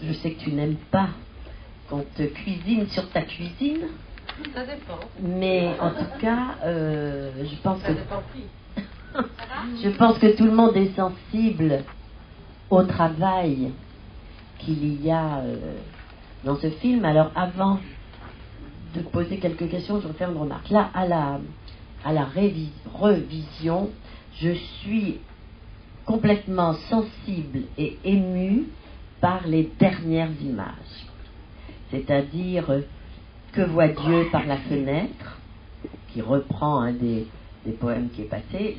je sais que tu n'aimes pas qu'on te cuisine sur ta cuisine. Ça dépend. Mais en tout cas, je pense Ça que dépend qui. je pense que tout le monde est sensible au travail qu'il y a dans ce film. Alors, avant de poser quelques questions, je vais faire une remarque. Là, à la revision, je suis complètement sensible et émue par les dernières images. C'est-à-dire Que voit Dieu par la fenêtre, qui reprend un des poèmes qui est passé,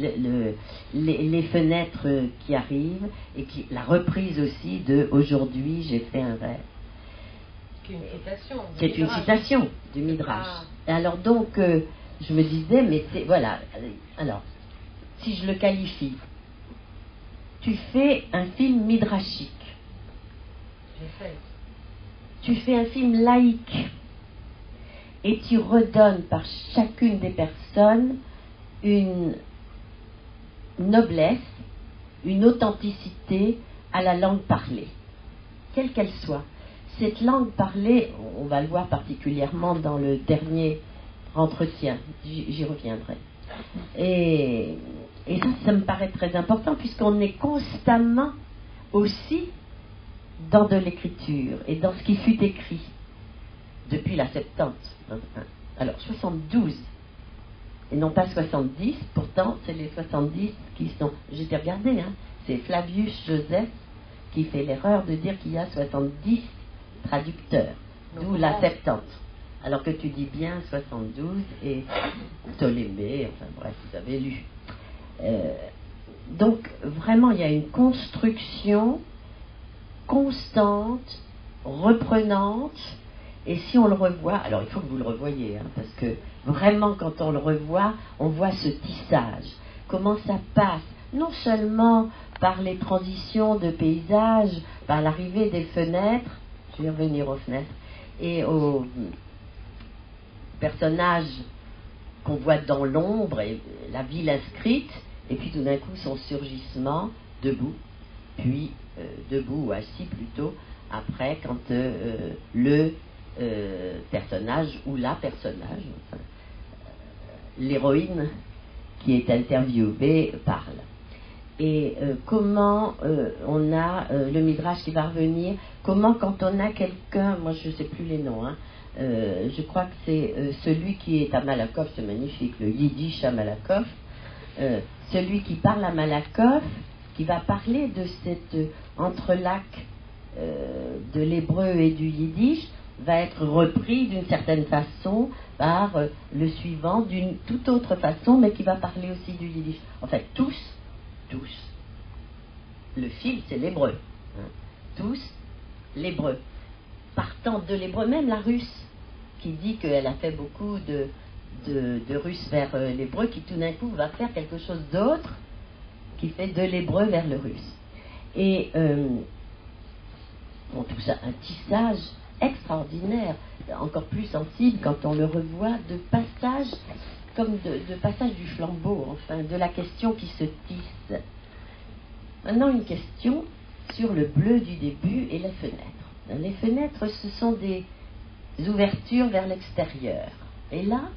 les fenêtres qui arrivent, et la reprise aussi de Aujourd'hui j'ai fait un rêve. Qui est une citation. Qui est une citation du Midrash. Et alors donc, je me disais, mais c'est, voilà, alors, si je le qualifie, tu fais un film midrashique. Tu fais un film laïque. Et tu redonnes par chacune des personnes une noblesse, une authenticité à la langue parlée, quelle qu'elle soit. Cette langue parlée, on va le voir particulièrement dans le dernier entretien, j'y reviendrai. Et ça me paraît très important, puisqu'on est constamment aussi dans de l'écriture et dans ce qui fut écrit depuis la 70. Alors 72 et non pas 70, pourtant c'est les 70 qui sont, j'ai regardé, c'est Flavius Joseph qui fait l'erreur de dire qu'il y a 70 traducteurs, d'où la 70, alors que tu dis bien 72 et Ptolémée, enfin bref, vous avez lu. Donc vraiment il y a une construction constante, reprenante. Et si on le revoit, alors il faut que vous le revoyiez, parce que vraiment quand on le revoit, on voit ce tissage. Comment ça passe, non seulement par les transitions de paysages, par l'arrivée des fenêtres, je vais revenir aux fenêtres, et aux personnages qu'on voit dans l'ombre, et la ville inscrite, et puis tout d'un coup son surgissement, debout, puis debout ou assis plutôt, après quand le personnage ou la personnage, enfin, l'héroïne qui est interviewée parle. Et comment on a le Midrash qui va revenir, comment quand on a quelqu'un, moi je ne sais plus les noms, je crois que c'est celui qui est à Malakoff, c'est magnifique, le Yiddish à Malakoff, celui qui parle à Malakoff, qui va parler de cet entrelac de l'hébreu et du Yiddish, va être repris d'une certaine façon par le suivant d'une toute autre façon, mais qui va parler aussi du Yiddish. En fait, tous, le fil c'est l'hébreu, tous l'hébreu. Partant de l'hébreu, même la russe, qui dit qu'elle a fait beaucoup de russe vers l'hébreu, qui tout d'un coup va faire quelque chose d'autre, qui fait de l'hébreu vers le russe. Et tout ça, un tissage extraordinaire, encore plus sensible quand on le revoit, de passage, comme de passage du flambeau, enfin, de la question qui se tisse. Maintenant, une question sur le bleu du début et les fenêtres. Les fenêtres, ce sont des ouvertures vers l'extérieur. Et là,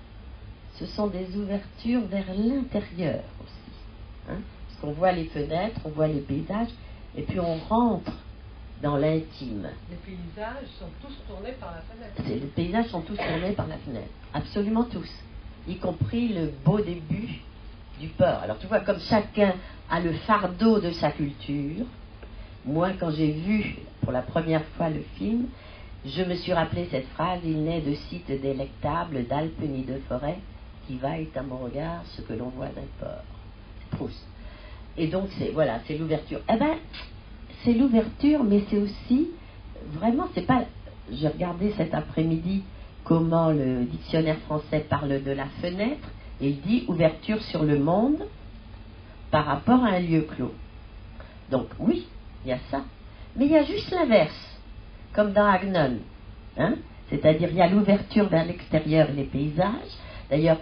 ce sont des ouvertures vers l'intérieur aussi. Parce qu'on voit les fenêtres, on voit les paysages, et puis on rentre dans l'intime. Les paysages sont tous tournés par la fenêtre. Les paysages sont tous tournés par la fenêtre. Absolument tous. Y compris le beau début du port. Alors tu vois, comme chacun a le fardeau de sa culture, moi quand j'ai vu pour la première fois le film, je me suis rappelé cette phrase: il n'est de site délectable, d'Alpes ni de forêt, qui vaille à mon regard ce que l'on voit d'un port. C'est Proust. Et donc c'est l'ouverture. Eh ben, c'est l'ouverture, mais c'est aussi, vraiment, c'est pas... J'ai regardé cet après-midi comment le dictionnaire français parle de la fenêtre, et il dit ouverture sur le monde par rapport à un lieu clos. Donc oui, il y a ça. Mais il y a juste l'inverse, comme dans Agnon. C'est-à-dire, il y a l'ouverture vers l'extérieur et les paysages. D'ailleurs,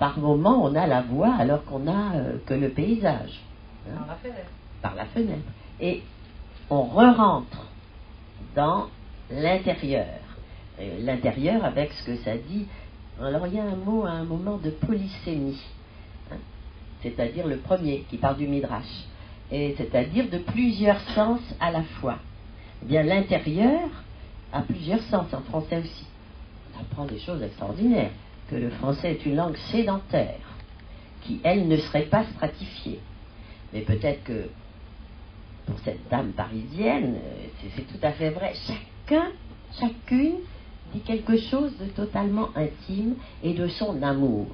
par moments, on a la voix alors qu'on n'a que le paysage. Par la fenêtre. Par la fenêtre. Et on re-rentre dans l'intérieur. L'intérieur avec ce que ça dit. Alors il y a un mot à un moment de polysémie, hein, c'est-à-dire le premier qui part du Midrash, et c'est-à-dire de plusieurs sens à la fois. Eh bien l'intérieur a plusieurs sens, en français aussi. On apprend des choses extraordinaires, que le français est une langue sédentaire, qui elle ne serait pas stratifiée. Mais peut-être que pour cette dame parisienne, c'est tout à fait vrai. Chacune dit quelque chose de totalement intime et de son amour.